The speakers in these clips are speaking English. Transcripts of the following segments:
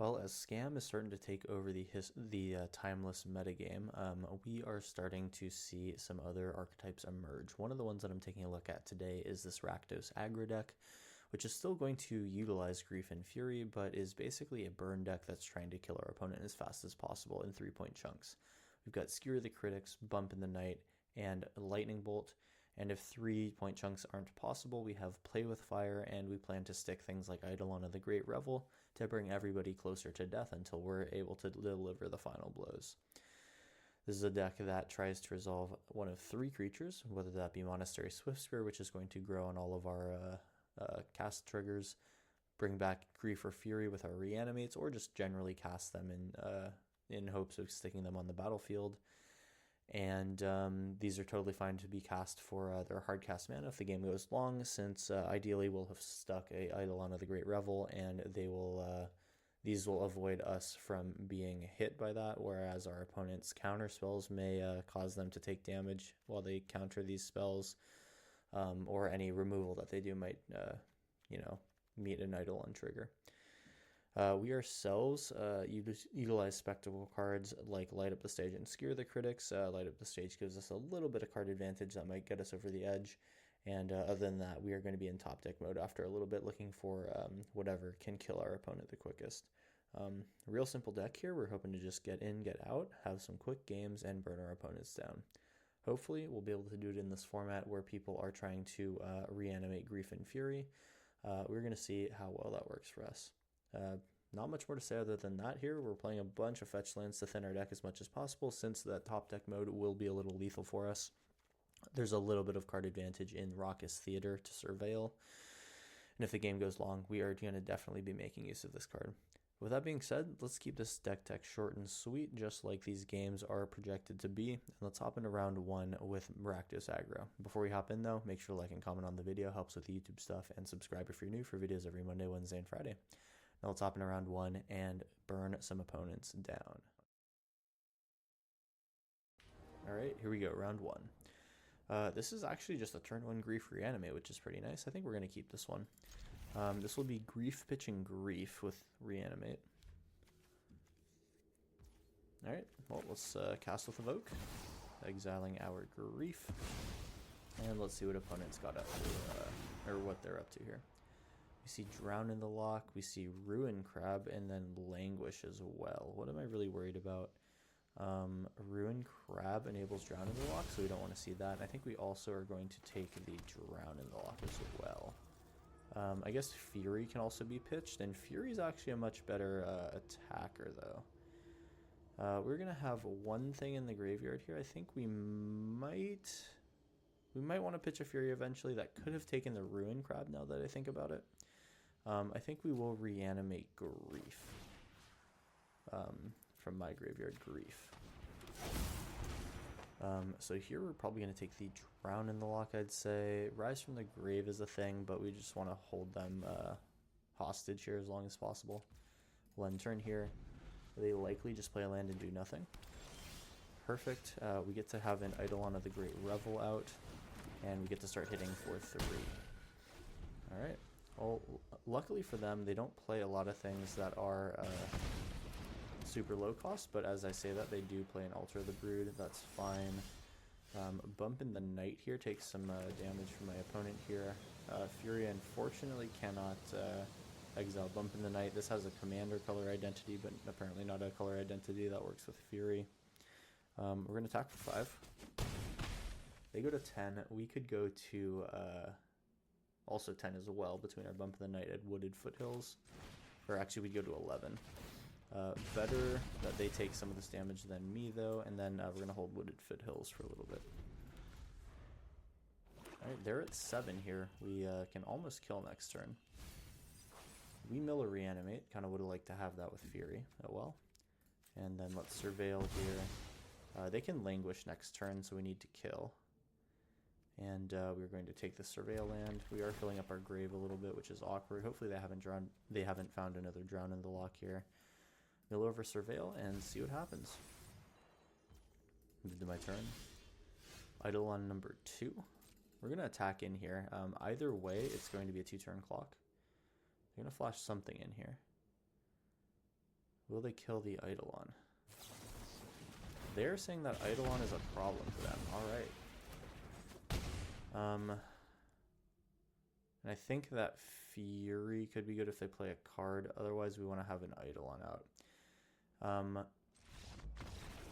Well, as Scam is starting to take over the timeless metagame, we are starting to see some other archetypes emerge. One of the ones that I'm taking a look at today is this Rakdos aggro deck, which is still going to utilize Grief and Fury, but is basically a burn deck that's trying to kill our opponent as fast as possible in 3-point chunks. We've got Skewer the Critics, Bump in the Night, and Lightning Bolt. And if 3-point chunks aren't possible, we have Play with Fire, and we plan to stick things like Eidolon of the Great Revel to bring everybody closer to death until we're able to deliver the final blows. This is a deck that tries to resolve one of 3 creatures, whether that be Monastery Swiftspear, which is going to grow on all of our cast triggers, bring back Grief or Fury with our reanimates, or just generally cast them in hopes of sticking them on the battlefield. And these are totally fine to be cast for their hard cast mana if the game goes long, since ideally we'll have stuck a Eidolon of the Great Revel, and these will avoid us from being hit by that, whereas our opponent's counter spells may cause them to take damage while they counter these spells, or any removal that they do might meet an Eidolon trigger. We ourselves utilize spectacle cards like Light Up the Stage and Skewer the Critics. Light Up the Stage gives us a little bit of card advantage that might get us over the edge. And other than that, we are going to be in top deck mode after a little bit, looking for whatever can kill our opponent the quickest. Real simple deck here. We're hoping to just get in, get out, have some quick games, and burn our opponents down. Hopefully, we'll be able to do it in this format where people are trying to reanimate Grief and Fury. We're going to see how well that works for us. Not much more to say other than that here. We're playing a bunch of fetch lands to thin our deck as much as possible, since that top deck mode will be a little lethal for us. There's a little bit of card advantage in Raucous Theater to Surveil, and if the game goes long, we are going to definitely be making use of this card. With that being said, let's keep this deck tech short and sweet, just like these games are projected to be, and let's hop into round 1 with Rakdos aggro. Before we hop in though, make sure to like and comment on the video, helps with the YouTube stuff, and subscribe if you're new for videos every Monday, Wednesday, and Friday. Now let's hop into round 1 and burn some opponents down. Alright, here we go, round 1. This is actually just a turn 1 Grief Reanimate, which is pretty nice. I think we're going to keep this one. This will be Grief pitching Grief with Reanimate. Alright, well, let's cast with Evoke, exiling our Grief. And let's see what opponents got up to, or what they're up to here. We see Drown in the Lock, we see Ruin Crab, and then Languish as well. What am I really worried about? Ruin Crab enables Drown in the Lock, so we don't want to see that. I think we also are going to take the Drown in the Lock as well. I guess Fury can also be pitched, and Fury is actually a much better attacker, though. We're going to have one thing in the graveyard here. I think we might want to pitch a Fury eventually. That could have taken the Ruin Crab now that I think about it. I think we will reanimate Grief from my graveyard, Grief. So here we're probably going to take the Drown in the Lock, I'd say. Rise from the Grave is a thing, but we just want to hold them hostage here as long as possible. We'll end turn here. They likely just play a land and do nothing. Perfect. We get to have an Eidolon of the Great Revel out, and we get to start hitting for 3. Alright. Well, luckily for them, they don't play a lot of things that are super low cost, but as I say that, they do play an Altar of the Brood. That's fine. Bump in the Night here takes some damage from my opponent here. Fury unfortunately cannot exile Bump in the Night. This has a commander color identity, but apparently not a color identity that works with Fury. We're going to attack for 5. They go to 10. We could go to also 10 as well between our Bump in the Night and Wooded Foothills. Or actually, we'd go to 11. Better that they take some of this damage than me, though, and then we're going to hold Wooded Foothills for a little bit. Alright, they're at 7 here. We can almost kill next turn. We mill a Reanimate. Kind of would have liked to have that with Fury. Oh well. And then let's Surveil here. They can Languish next turn, so we need to kill. And we're going to take the Surveil land. We are filling up our grave a little bit, which is awkward. Hopefully they haven't found another Drown in the Lock here. Mill over Surveil and see what happens. Move to my turn. Eidolon number 2. We're going to attack in here. Either way, it's going to be a 2-turn clock. They're going to flash something in here. Will they kill the Eidolon? They're saying that Eidolon is a problem for them. Alright. And I think that Fury could be good if they play a card. Otherwise, we want to have an Eidolon out.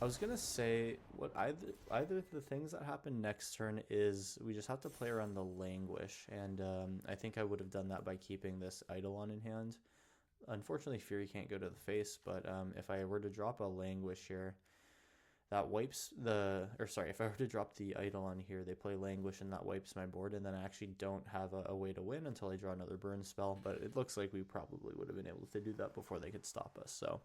I was gonna say what either of the things that happen next turn is we just have to play around the Languish, and I think I would have done that by keeping this Eidolon in hand. Unfortunately, Fury can't go to the face, but if I were to drop a Languish here, that wipes the, or sorry, if I were to drop the Eidolon here, they play Languish and that wipes my board, and then I actually don't have a way to win until I draw another burn spell, but it looks like we probably would have been able to do that before they could stop us, so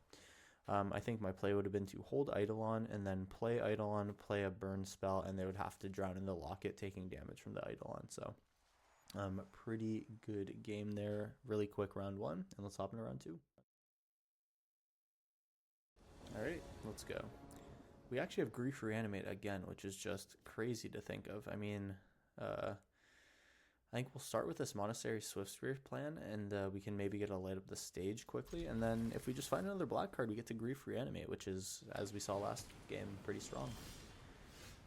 I think my play would have been to hold Eidolon and then play Eidolon, play a burn spell, and they would have to drown in the Locket, taking damage from the Eidolon, so pretty good game there. Really quick round 1, and let's hop into round 2. Alright, let's go. We actually have Grief Reanimate again, which is just crazy to think of. I mean, I think we'll start with this Monastery Swiftspear plan, and we can maybe get a light up the stage quickly, and then if we just find another black card, we get to Grief Reanimate, which is, as we saw last game, pretty strong.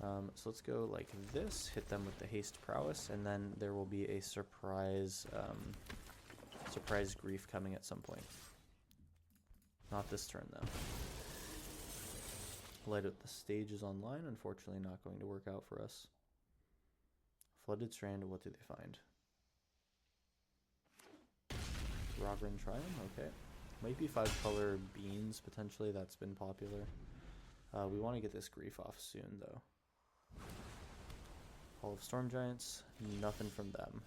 So let's go like this, hit them with the Haste Prowess, and then there will be a surprise Grief coming at some point. Not this turn, though. Light up the stage is online, unfortunately not going to work out for us. Flooded Strand, what do they find? Rogren Triumph, okay. Might be 5-color Beans, potentially, that's been popular. We want to get this Grief off soon, though. Hall of Storm Giants, nothing from them.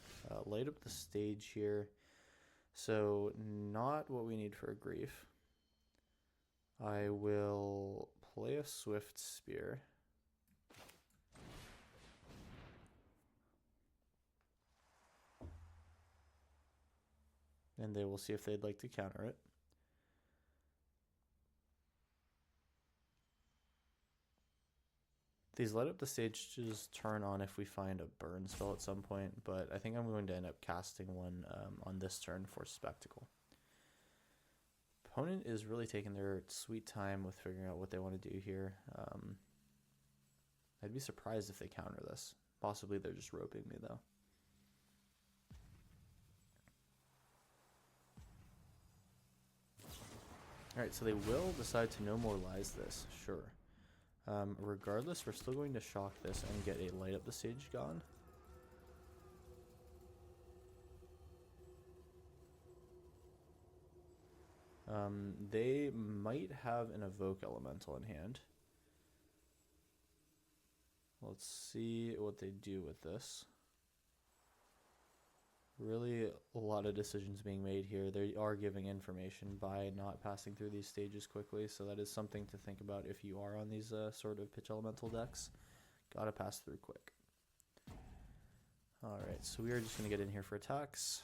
Light up the stage here. So, not what we need for a Grief. I will play a Swift Spear. And they will see if they'd like to counter it. These light up the stages turn on if we find a burn spell at some point, but I think I'm going to end up casting one on this turn for Spectacle. Opponent is really taking their sweet time with figuring out what they want to do here. I'd be surprised if they counter this. Possibly they're just roping me, though. Alright, so they will decide to No More Lies this, sure. Regardless, we're still going to shock this and get a light up the stage gone. They might have an Evoke Elemental in hand. Let's see what they do with this. Really a lot of decisions being made here. They are giving information by not passing through these stages quickly, so that is something to think about if you are on these sort of pitch elemental decks. Gotta pass through quick. Alright, so we are just going to get in here for attacks.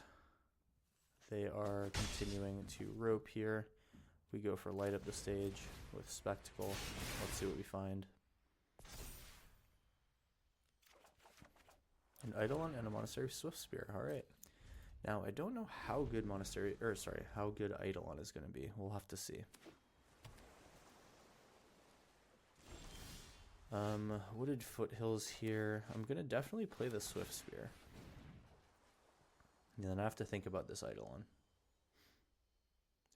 They are continuing to rope here. We go for light up the stage with Spectacle. Let's see what we find. An Eidolon and a Monastery Swiftspear. Alright. Now, I don't know how good how good Eidolon is going to be. We'll have to see. Wooded Foothills here. I'm going to definitely play the Swiftspear. And then I have to think about this Eidolon.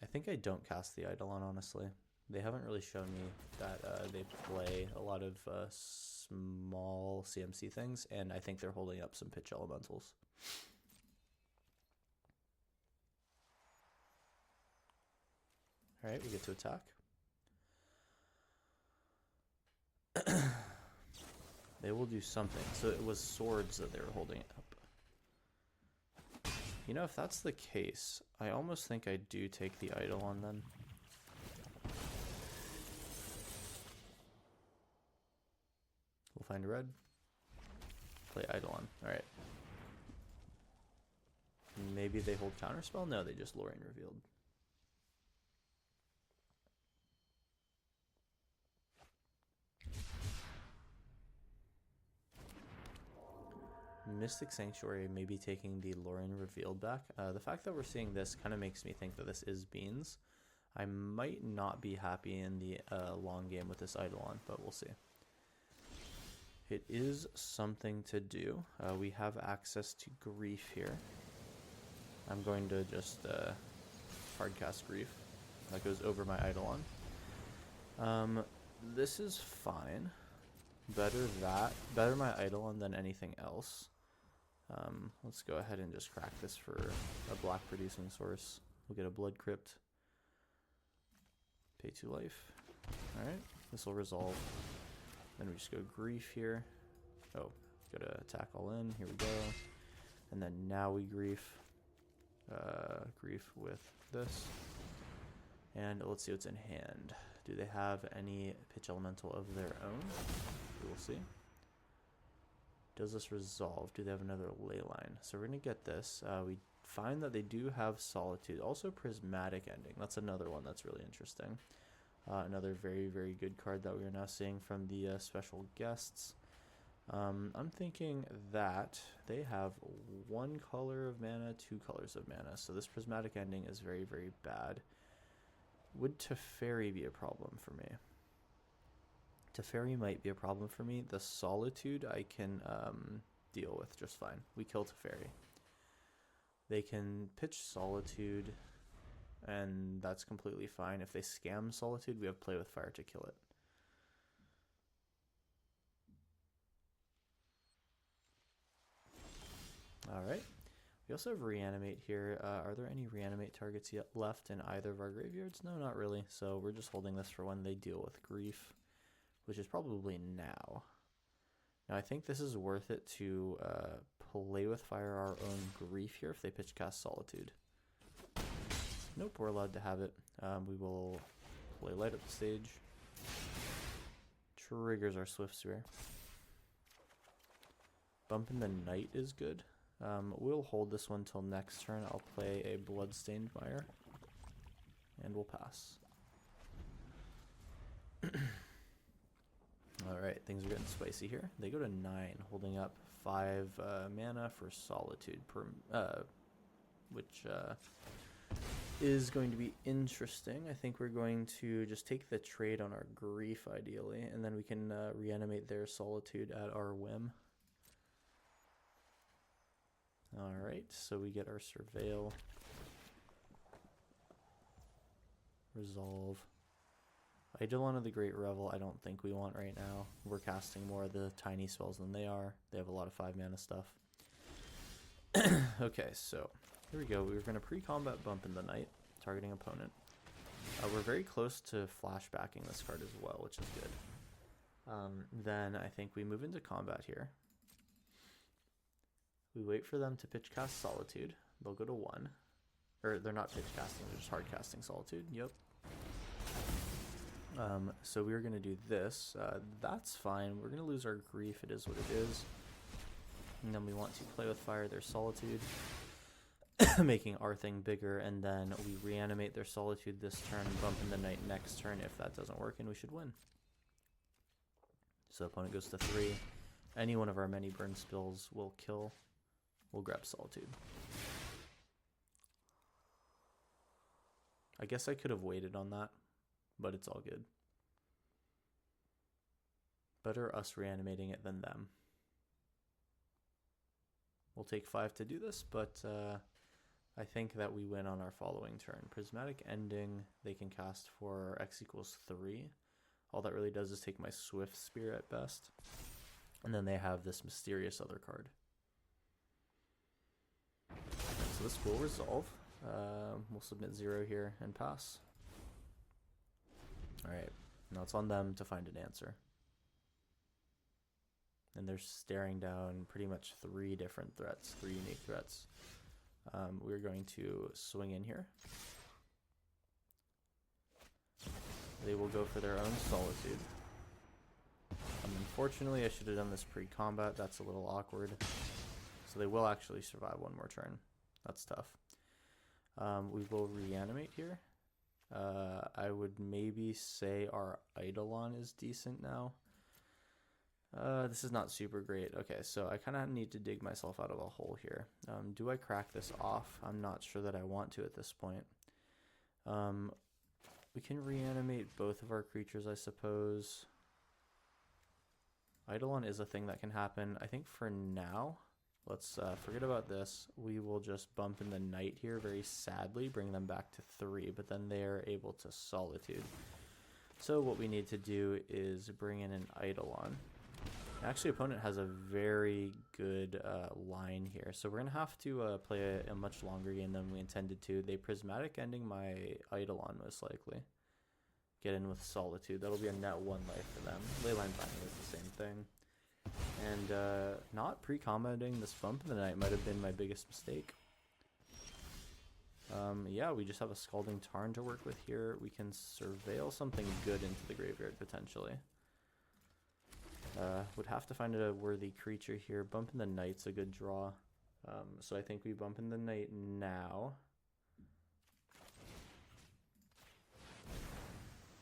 I think I don't cast the Eidolon, honestly. They haven't really shown me that they play a lot of small CMC things, and I think they're holding up some pitch elementals. Alright, we get to attack. They will do something. So it was swords that they were holding up. You know, if that's the case, I almost think I do take the Eidolon then. We'll find a red. Play Eidolon. Alright. Maybe they hold counterspell? No, they just Lorraine revealed. Mystic Sanctuary may be taking the Lorraine revealed back. The fact that we're seeing this kind of makes me think that this is Beans. I might not be happy in the long game with this Eidolon, but we'll see. It is something to do. We have access to Grief here. I'm going to just hardcast Grief. That goes over my Eidolon. This is fine. Better my Eidolon than anything else. Let's go ahead and just crack this for a black producing source. We'll get a Blood Crypt. Pay 2 life. Alright, this will resolve. Then we just go Grief here. Oh, go to attack all in. Here we go. And then now we Grief. Grief with this. And let's see what's in hand. Do they have any pitch elemental of their own? We will see. Does this resolve? Do they have another ley line? So we're going to get this. We find that they do have Solitude. Also Prismatic Ending. That's another one that's really interesting. Another very, very good card that we are now seeing from the special guests. I'm thinking that they have 1 color of mana, 2 colors of mana. So this Prismatic Ending is very, very bad. Would Teferi be a problem for me? Teferi might be a problem for me. The Solitude I can deal with just fine. We kill Teferi. They can pitch Solitude, and that's completely fine. If they scam Solitude, we have Play with Fire to kill it. Alright. We also have Reanimate here. Are there any Reanimate targets yet left in either of our graveyards? No, not really. So we're just holding this for when they deal with Grief, which is probably now. Now I think this is worth it to Play with Fire our own Grief here if they pitch cast Solitude. Nope, we're allowed to have it. We will play Light Up the Stage. Triggers our Swift Spear. Bump in the Night is good. We'll hold this one till next turn. I'll play a Bloodstained Mire. And we'll pass. Alright, things are getting spicy here. They go to 9, holding up 5 mana for Solitude, which is going to be interesting. I think we're going to just take the trade on our Grief, ideally, and then we can reanimate their Solitude at our whim. Alright, so we get our Surveil. Resolve. Eidolon of the Great Revel I don't think we want right now. We're casting more of the tiny spells than they are. They have a lot of 5 mana stuff. Okay, so here we go. We're going to pre-combat Bump in the Night, targeting opponent. We're very close to flashbacking this card as well, which is good. Then I think we move into combat here. We wait for them to pitch cast Solitude. They'll go to 1. Or they're not pitch casting, they're just hard casting Solitude. Yep. So we're going to do this. That's fine. We're going to lose our Grief. It is what it is. And then we want to Play with Fire their Solitude, making our thing bigger. And then we reanimate their Solitude this turn, Bump in the Night next turn. If that doesn't work, and we should win. So opponent goes to 3. Any one of our many burn spells will kill. We'll grab Solitude. I guess I could have waited on that, but it's all good. Better us reanimating it than them. We'll take 5 to do this, but I think that we win on our following turn. Prismatic Ending, they can cast for X equals 3. All that really does is take my Swift Spear at best. And then they have this mysterious other card. So this will resolve. We'll submit 0 here and pass. Alright, now it's on them to find an answer. And they're staring down pretty much 3 different threats, 3 unique threats. We're going to swing in here. They will go for their own Solitude. Unfortunately, I should have done this pre-combat. That's a little awkward. So they will actually survive 1 more turn. That's tough. We will reanimate here. I would maybe say our Eidolon is decent now. This is not super great. Okay, so I kind of need to dig myself out of a hole here. Do I crack this off? I'm not sure that I want to at this point. We can reanimate both of our creatures, I suppose. Eidolon is a thing that can happen. I think for now, let's forget about this. We will just bump in the Knight here very sadly, bring them back to 3, but then they're able to Solitude. So what we need to do is bring in an Eidolon. Actually, opponent has a very good line here, so we're going to have to play a much longer game than we intended to. They Prismatic Ending my Eidolon, most likely. Get in with Solitude. That'll be a net 1 life for them. Leyline Binding is the same thing. And not pre-combating this bump in the Night might have been my biggest mistake. Yeah, we just have a Scalding Tarn to work with here. We can surveil something good into the graveyard, potentially. Would have to find a worthy creature here. Bump in the Knight's a good draw. So I think we bump in the Knight now.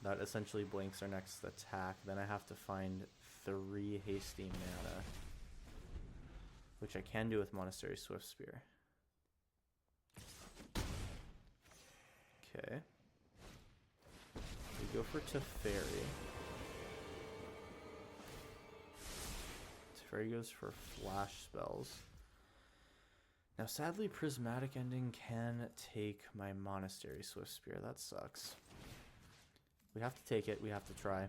That essentially blanks our next attack. Then I have to find 3 hasty mana, which I can do with Monastery Swiftspear. Okay. We go for Teferi. Teferi goes for flash spells. Now, sadly, Prismatic Ending can take my Monastery Swiftspear. That sucks. We have to take it. We have to try.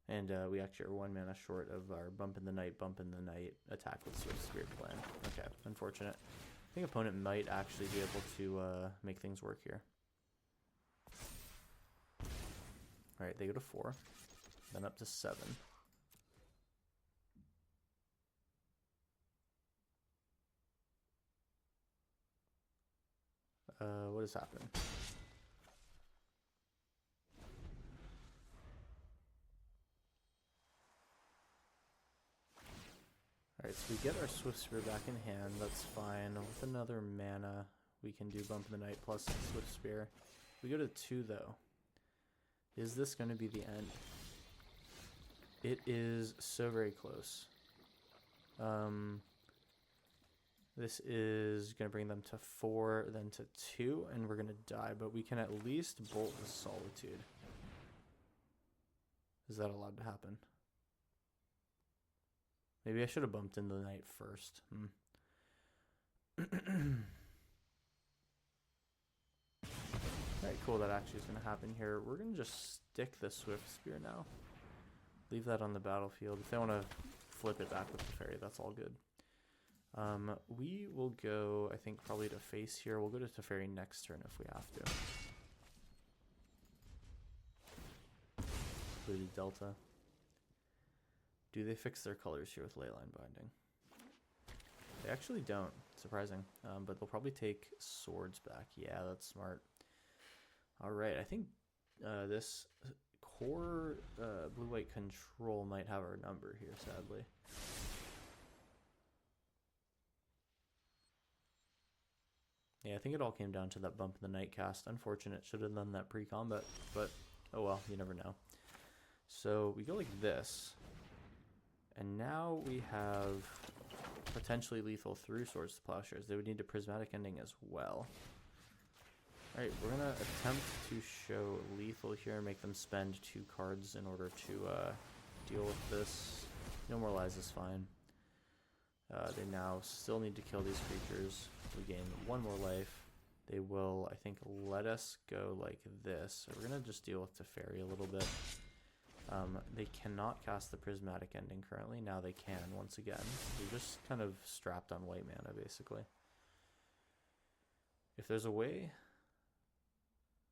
And we actually are 1 mana short of our bump in the Night, attack with Swiftspear plan. Okay, unfortunate. I think opponent might actually be able to make things work here. Alright, they go to 4. Then up to 7. What has happened? Alright, so we get our Swiftspear back in hand, that's fine. With another mana, we can do Bump in the Night plus Swiftspear. We go to 2 though. Is this going to be the end? It is so very close. This is going to bring them to 4, then to 2, and we're going to die, but we can at least bolt with Solitude. Is that allowed to happen? Maybe I should have bumped into the Night first. Alright, cool, that actually is going to happen here. We're going to just stick the Swiftspear now. Leave that on the battlefield. If they want to flip it back with the Teferi, that's all good. We will go, I think, probably to face here. We'll go to Teferi next turn if we have to. Included Delta. Do they fix their colors here with Leyline Binding? They actually don't. Surprising. But they'll probably take Swords back. Yeah, that's smart. Alright, I think this core blue-white control might have our number here, sadly. Yeah, I think it all came down to that Bump in the Night cast. Unfortunate, should have done that pre-combat, but oh well, you never know. So we go like this, and now we have potentially lethal through Swords to Plowshares. They would need a Prismatic Ending as well. Alright, we're going to attempt to show lethal here and make them spend 2 cards in order to deal with this. No more lies is fine. They now still need to kill these creatures. We gain 1 more life. They will, I think, let us go like this. So we're going to just deal with Teferi a little bit. They cannot cast the Prismatic Ending currently. Now they can, once again. They're just kind of strapped on white mana, basically. If there's a way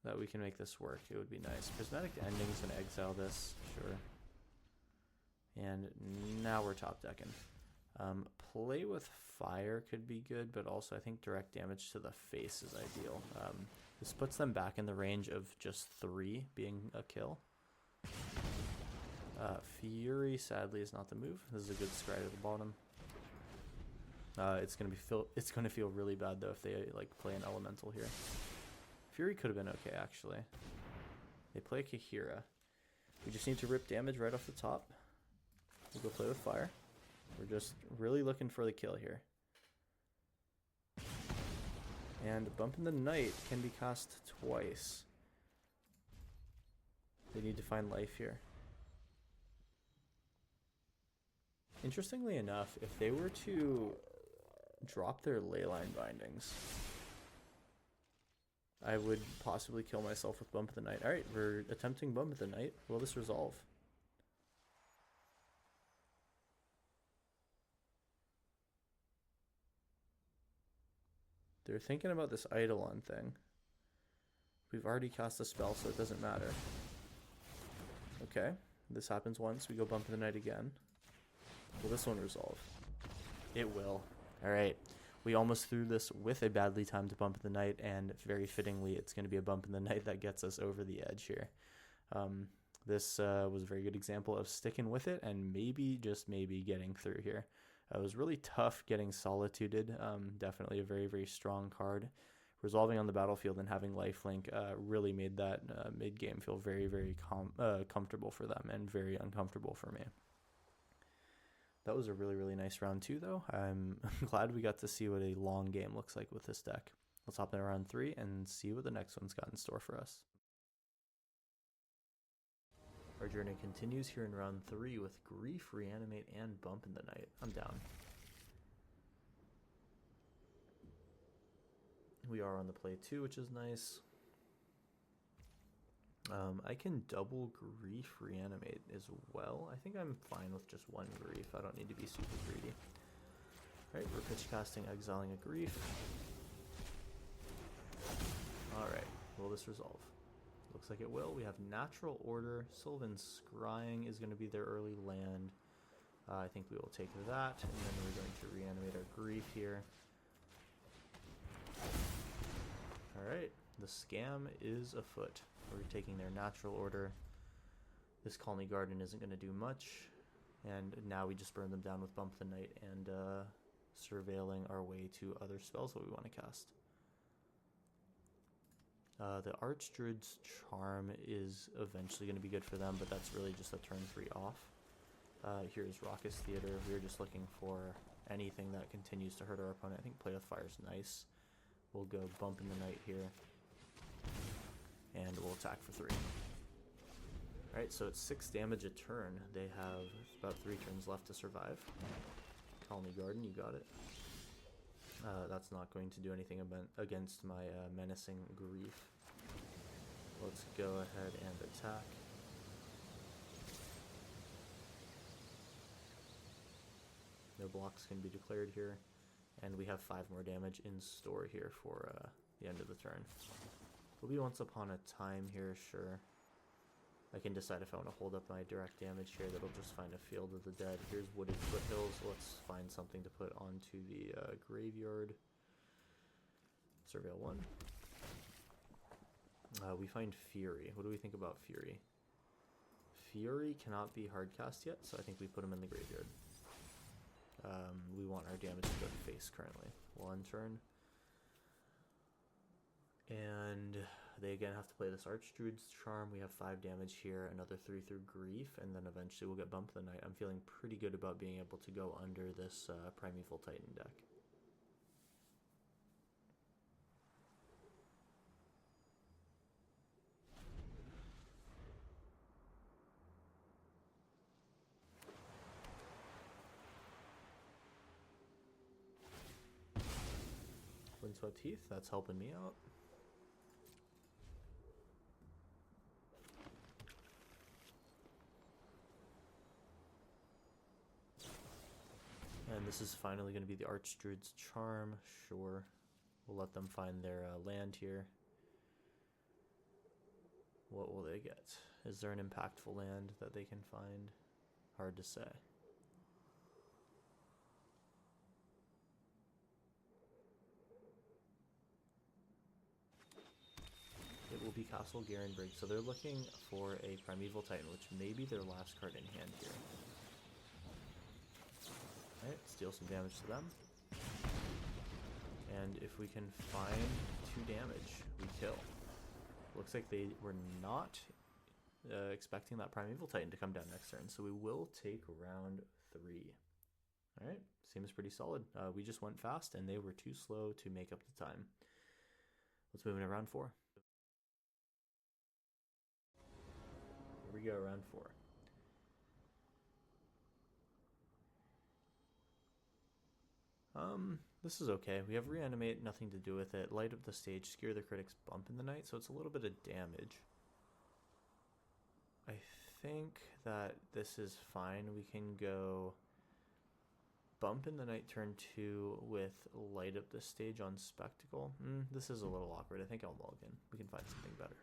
that we can make this work, it would be nice. Prismatic Ending is going to exile this, sure. And now we're top decking. Play with fire could be good, but also I think direct damage to the face is ideal. This puts them back in the range of just 3 being a kill. Fury sadly is not the move. This is a good scry at the bottom. It's gonna feel really bad though if they like play an elemental here. Fury could have been okay actually. They play Kahira. We just need to rip damage right off the top. We'll go play with fire. We're just really looking for the kill here. And Bump in the Night can be cast twice. They need to find life here. Interestingly enough, if they were to drop their Leyline Bindings, I would possibly kill myself with Bump of the Night. Alright, we're attempting Bump of the Night. Will this resolve? They're thinking about this Eidolon thing. We've already cast a spell, so it doesn't matter. Okay, this happens once. We go Bump of the Night again. Will this one resolve? It will. Alright. We almost threw this with a badly timed Bump of the Night, and very fittingly, it's going to be a Bump in the Night that gets us over the edge here. This was a very good example of sticking with it and maybe, just maybe, getting through here. It was really tough getting Solituded. Definitely a very, very strong card. Resolving on the battlefield and having lifelink really made that mid-game feel very, very comfortable for them and very uncomfortable for me. That was a really, really nice round 2, though. I'm glad we got to see what a long game looks like with this deck. Let's hop in round 3 and see what the next one's got in store for us. Our journey continues here in round 3 with Grief, Reanimate, and Bump in the Night. I'm down. We are on the play 2, which is nice. I can double Grief Reanimate as well. I think I'm fine with just one Grief. I don't need to be super greedy. Alright, we're pitch casting, exiling a Grief. Alright, will this resolve? Looks like it will. We have Natural Order. Sylvan's Scrying is going to be their early land. I think we will take that, and then we're going to reanimate our Grief here. Alright, the scam is afoot. We're taking their Natural Order. This Colony Garden isn't going to do much. And now we just burn them down with Bump the Night and surveilling our way to other spells that we want to cast. The Archdruid's Charm is eventually going to be good for them, but that's really just a turn 3 off. Here's Raucous Theater. We're just looking for anything that continues to hurt our opponent. I think Play with Fire is nice. We'll go Bump in the Night here. And we'll attack for 3. Alright, so it's 6 damage a turn. They have about 3 turns left to survive. Colony Garden, you got it. That's not going to do anything against my menacing Grief. Let's go ahead and attack. No blocks can be declared here. And we have 5 more damage in store here for the end of the turn. We'll be Once Upon a Time here, sure. I can decide if I want to hold up my direct damage here. That'll just find a Field of the Dead. Here's Wooded Foothills. Let's find something to put onto the graveyard. Surveil 1. We find Fury. What do we think about Fury? Fury cannot be hardcast yet, so I think we put him in the graveyard. We want our damage to go to face currently. 1 turn. And they again have to play this Archdruid's Charm. We have 5 damage here, another 3 through Grief, and then eventually we'll get Bump of the Night. I'm feeling pretty good about being able to go under this Primeval Titan deck. Windswept Heath, that's helping me out. And this is finally going to be the Archdruid's Charm. Sure. We'll let them find their land here. What will they get? Is there an impactful land that they can find? Hard to say. It will be Castle Garenbrig. So they're looking for a Primeval Titan, which may be their last card in hand here. Alright, steal some damage to them. And if we can find 2 damage, we kill. Looks like they were not expecting that Primeval Titan to come down next turn, so we will take round 3. Alright, seems pretty solid. We just went fast, and they were too slow to make up the time. Let's move into round 4. Here we go, round 4. This is okay. We have Reanimate, nothing to do with it. Light up the stage, Skewer the Critics, Bump in the Night, so it's a little bit of damage. I think that this is fine. We can go Bump in the Night turn 2 with Light up the stage on Spectacle. This is a little awkward. I think I'll mulligan. We can find something better.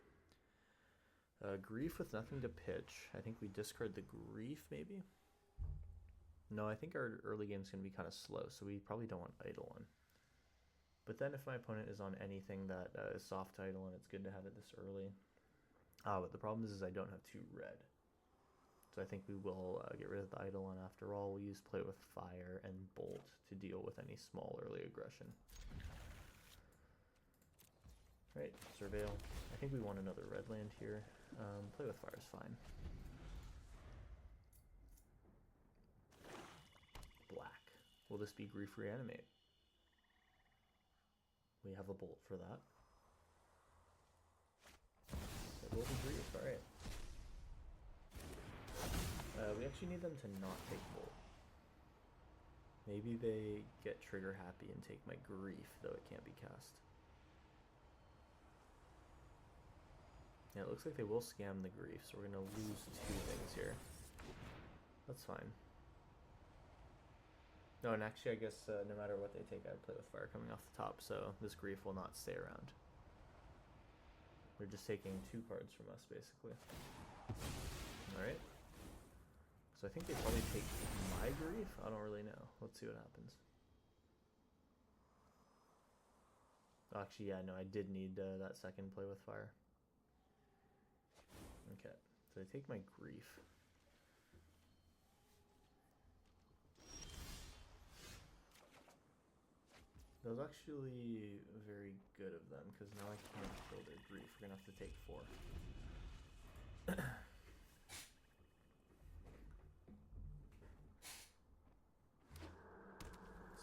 Grief with nothing to pitch. I think we discard the Grief, maybe? No, I think our early game is going to be kind of slow, so we probably don't want Eidolon. But then if my opponent is on anything that is soft Eidolon, it's good to have it this early. But the problem is I don't have 2 red. So I think we will get rid of the Eidolon after all. We'll use Play with Fire and Bolt to deal with any small early aggression. Right, Surveil. I think we want another red land here. Play with Fire is fine. Black. Will this be Grief Reanimate? We have a Bolt for that. It will be Grief, alright. We actually need them to not take Bolt. Maybe they get trigger happy and take my Grief, though it can't be cast. Yeah, it looks like they will scam the Grief, so we're going to lose 2 things here. That's fine. No, and actually I guess no matter what they take, I Play with Fire coming off the top, so this Grief will not stay around. They're just taking 2 cards from us, basically. Alright. So I think they probably take my Grief? I don't really know. Let's see what happens. Oh, actually, yeah, no, I did need that second Play with Fire. Okay, so they take my Grief. That was actually very good of them, because now I can't kill their Grief. We're going to have to take 4.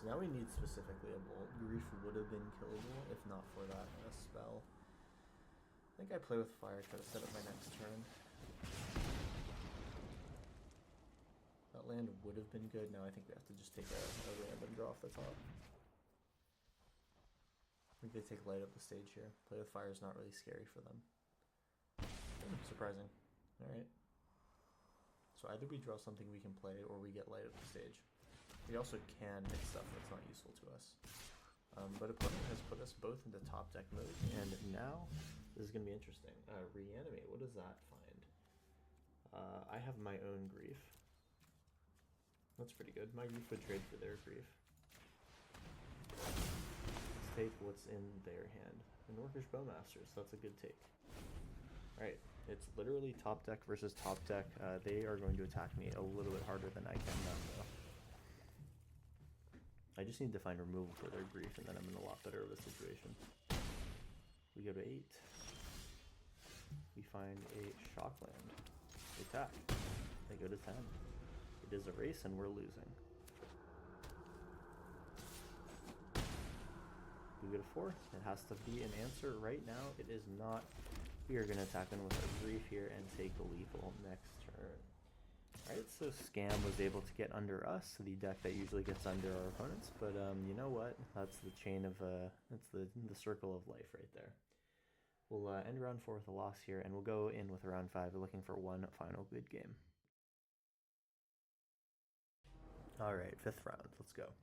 So now we need specifically a Bolt. Grief would have been killable if not for that spell. I think I Play with Fire, try to set up my next turn. That land would have been good. Now I think we have to just take a random draw off the top. I think they take Light up the stage here. Play with Fire is not really scary for them. Surprising. Alright. So either we draw something we can play or we get Light up the stage. We also can hit stuff that's not useful to us. But opponent has put us both into top deck mode, and now this is going to be interesting. Reanimate, what does that find? I have my own Grief. That's pretty good. My Grief would trade for their Grief. Let's take what's in their hand. And Orcish Bowmasters, that's a good take. Alright, it's literally top deck versus top deck. They are going to attack me a little bit harder than I can now, though. I just need to find removal for their Grief, and then I'm in a lot better of a situation. We go to 8. We find a Shockland. They attack. They go to 10. It is a race, and we're losing. We go to 4. It has to be an answer right now. It is not. We are going to attack them with our Grief here and take a lethal next turn. Alright, so Scam was able to get under us, the deck that usually gets under our opponents, but you know what? That's the chain of, that's the circle of life right there. We'll end round 4 with a loss here, and we'll go in with round 5 looking for one final good game. Alright, 5th round, let's go.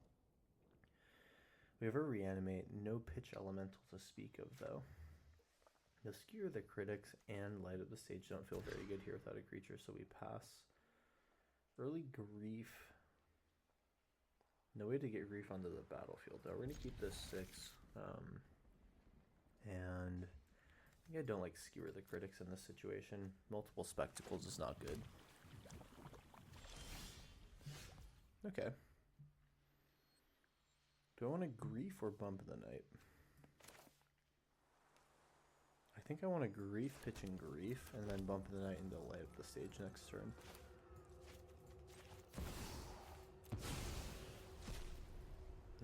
We have a Reanimate, no pitch elemental to speak of though. The Skewer the Critics and Light up the stage don't feel very good here without a creature, so we pass. Early Grief. No way to get Grief onto the battlefield though. We're going to keep this 6. And I think I don't like Skewer the Critics in this situation. Multiple Spectacles is not good. Okay. Do I want to Grief or Bump in the Night? I think I want to Grief, pitching Grief, and then Bump in the Night into Light up the stage next turn.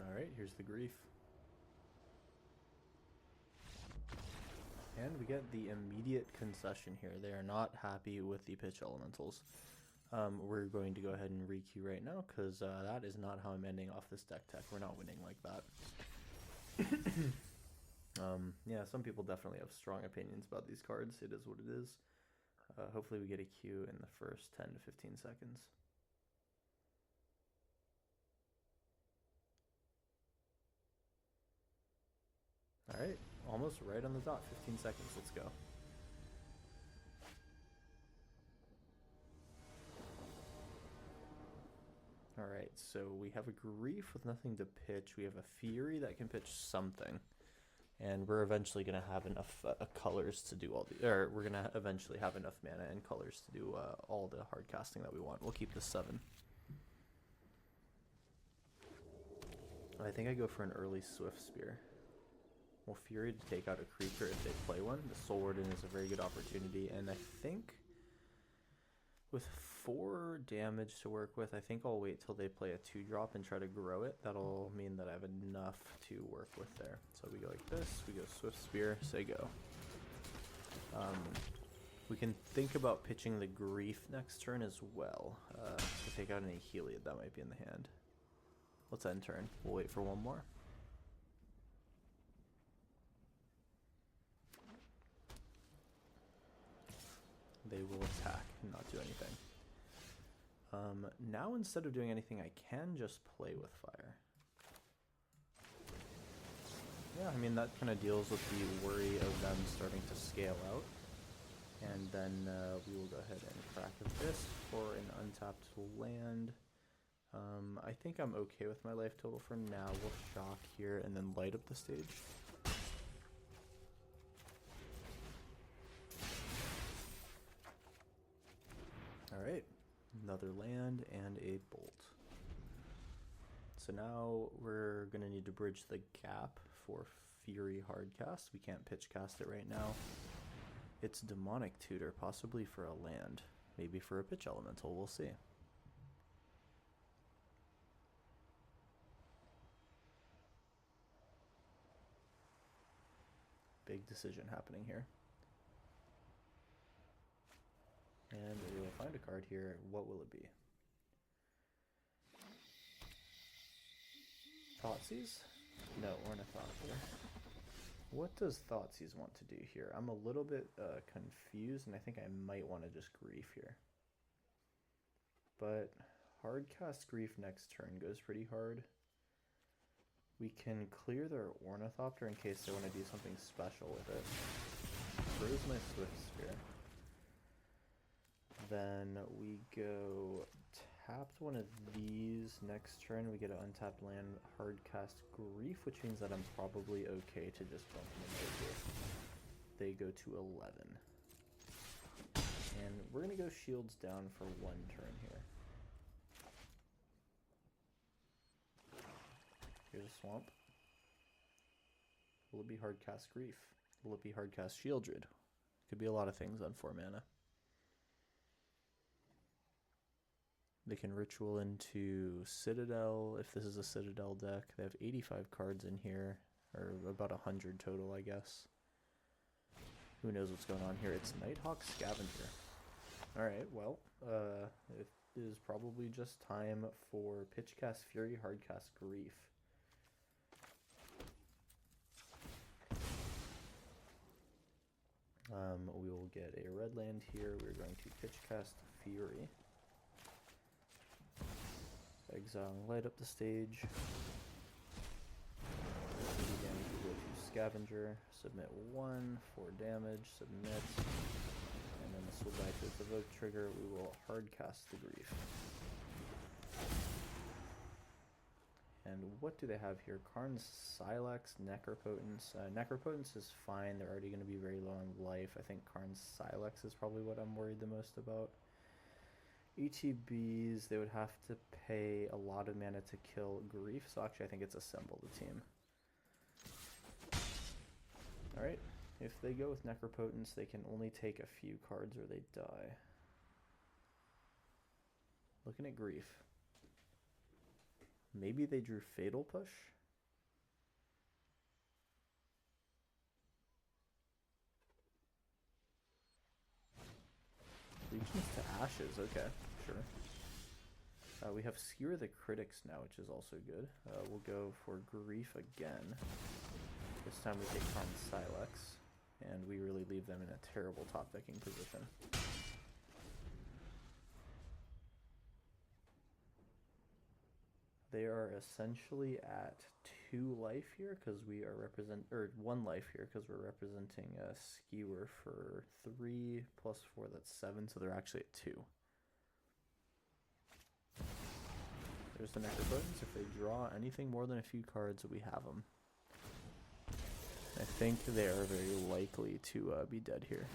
Alright, here's the Grief. And we get the immediate concession here. They are not happy with the pitch elementals. We're going to go ahead and re-queue right now because that is not how I'm ending off this deck tech. We're not winning like that. Yeah, some people definitely have strong opinions about these cards. It is what it is. Hopefully we get a queue in the first 10 to 15 seconds. Alright, almost right on the dot. 15 seconds, let's go. Alright, so we have a Grief with nothing to pitch. We have a Fury that can pitch something. And we're eventually going to have enough colors to do all the... Or we're going to eventually have enough mana and colors to do all the hard casting that we want. We'll keep this 7. I think I go for an early Swift Spear. Well, Fury to take out a creature if they play one. The Soul Warden is a very good opportunity. And I think with 4 damage to work with, I think I'll wait till they play a 2-drop and try to grow it. That'll mean that I have enough to work with there. So we go like this, we go Swift Spear, say go. We can think about pitching the Grief next turn as well. To take out any Heliod that might be in the hand. Let's end turn. We'll wait for one more. They will attack and not do anything. Now instead of doing anything, I can just play with fire. Yeah, I mean, that kind of deals with the worry of them starting to scale out. And then we will go ahead and crack this for an untapped land. I think I'm okay with my life total for now. We'll shock here and then light up the stage. Alright, another land and a bolt. So now we're going to need to bridge the gap for Fury Hardcast. We can't pitch cast it right now. It's Demonic Tutor, possibly for a land. Maybe for a pitch elemental, we'll see. Big decision happening here. And we will find a card here. What will it be? Thoughtseize? No, Ornithopter. What does Thoughtseize want to do here? I'm a little bit confused, and I think I might want to just Grief here. But Hardcast Grief next turn goes pretty hard. We can clear their Ornithopter in case they want to do something special with it. Where's my Swift Spear? Then we go tapped one of these. Next turn we get an untapped land, Hardcast Grief, which means that I'm probably okay to just bump them over. They go to 11. And we're going to go Shields down for 1 turn here. Here's a Swamp. Will it be Hardcast Grief? Will it be Hardcast Shieldred? Could be a lot of things on 4 mana. They can Ritual into Citadel, if this is a Citadel deck. They have 85 cards in here, or about 100 total, I guess. Who knows what's going on here? It's Nighthawk Scavenger. Alright, well, it is probably just time for Pitchcast Fury, Hardcast Grief. We will get a red land here. We're going to Pitchcast Fury. Exile and light up the stage. Again, we go to Scavenger, submit 1 for damage, submit, and then this will die to its evoke trigger. We will hardcast the Grief. And what do they have here? Karn's Silex, Necropotence. Necropotence is fine. They're already going to be very low on life. I think Karn's Silex is probably what I'm worried the most about. ETBs, they would have to pay a lot of mana to kill Grief, so actually I think it's Assemble the team. Alright, if they go with Necropotence, they can only take a few cards or they die. Looking at Grief. Maybe they drew Fatal Push? ashes. Okay, sure. We have Skewer the Critics now, which is also good. We'll go for Grief again. This time we take on Silex, and we really leave them in a terrible top decking position. They are essentially at 2 life here because we are or 1 life here because we're representing a Skewer for 3 plus 4, that's 7, so they're actually at 2. There's the Necropotence. If they draw anything more than a few cards, we have them. I think they are very likely to be dead here.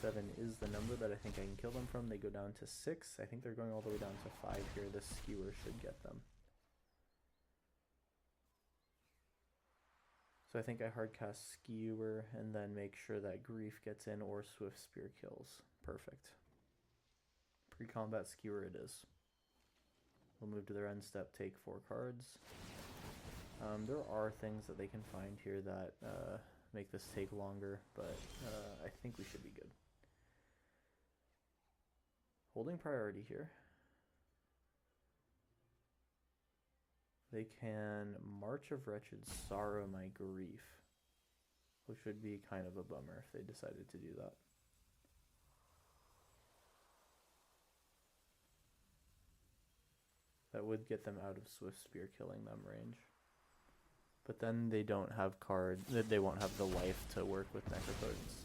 7 is the number that I think I can kill them from. They go down to 6. I think they're going all the way down to 5 here. This Skewer should get them. So I think I hardcast Skewer and then make sure that Grief gets in or Swift Spear kills. Perfect. Pre-combat Skewer it is. We'll move to their end step, take 4 cards. There are things that they can find here that make this take longer, but I think we should be good. Holding priority here. They can March of Wretched Sorrow my Grief, which would be kind of a bummer if they decided to do that. That would get them out of Swift Spear killing them range. But then they don't have they won't have the life to work with Necropotence.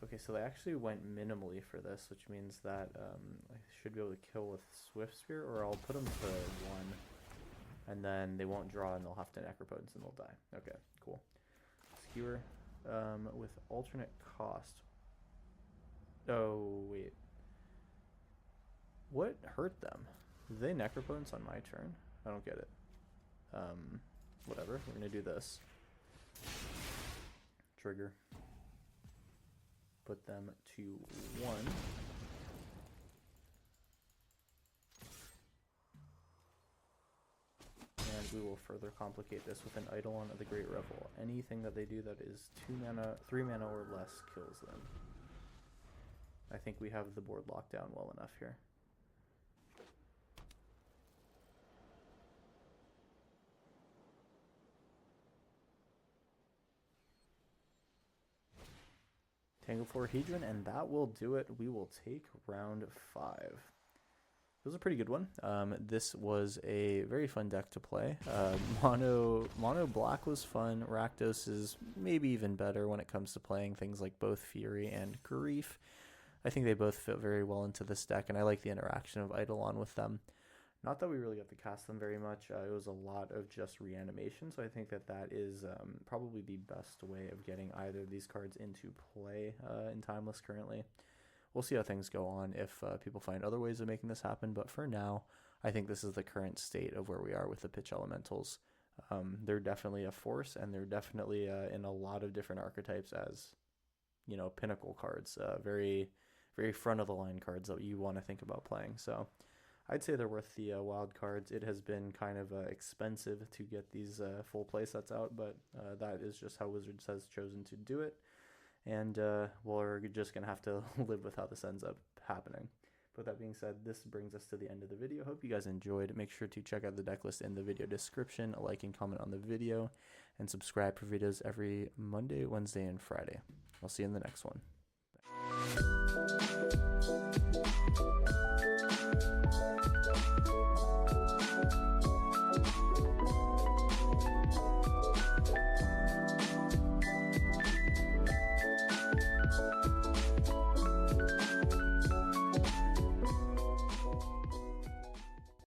Okay, so they actually went minimally for this, which means that I should be able to kill with Swift Spear, or I'll put them to 1, and then they won't draw and they'll have to Necropotence and they'll die. Okay, cool. Skewer with alternate cost. Oh, wait. What hurt them? Did they Necropotence on my turn? I don't get it. Whatever, we're gonna do this. Trigger. Put them to 1. And we will further complicate this with an Eidolon of the Great Revel. Anything that they do that is 2 mana, 3 mana or less kills them. I think we have the board locked down well enough here. Tango for Hedron, and that will do it. We will take round 5. It was a pretty good one. This was a very fun deck to play. Mono Black was fun. Rakdos is maybe even better when it comes to playing things like both Fury and Grief. I think they both fit very well into this deck, and I like the interaction of Eidolon with them. Not that we really got to cast them very much. It was a lot of just reanimation, so I think that that is probably the best way of getting either of these cards into play in Timeless currently. We'll see how things go on if people find other ways of making this happen, but for now, I think this is the current state of where we are with the pitch elementals. They're definitely a force, and they're definitely in a lot of different archetypes as, you know, pinnacle cards, very, very front of the line cards that you want to think about playing. So I'd say they're worth the wild cards. It has been kind of expensive to get these full play sets out, but that is just how Wizards has chosen to do it. And we're just going to have to live with how this ends up happening. But that being said, this brings us to the end of the video. Hope you guys enjoyed. Make sure to check out the deck list in the video description, like and comment on the video, and subscribe for videos every Monday, Wednesday, and Friday. I'll see you in the next one. Bye.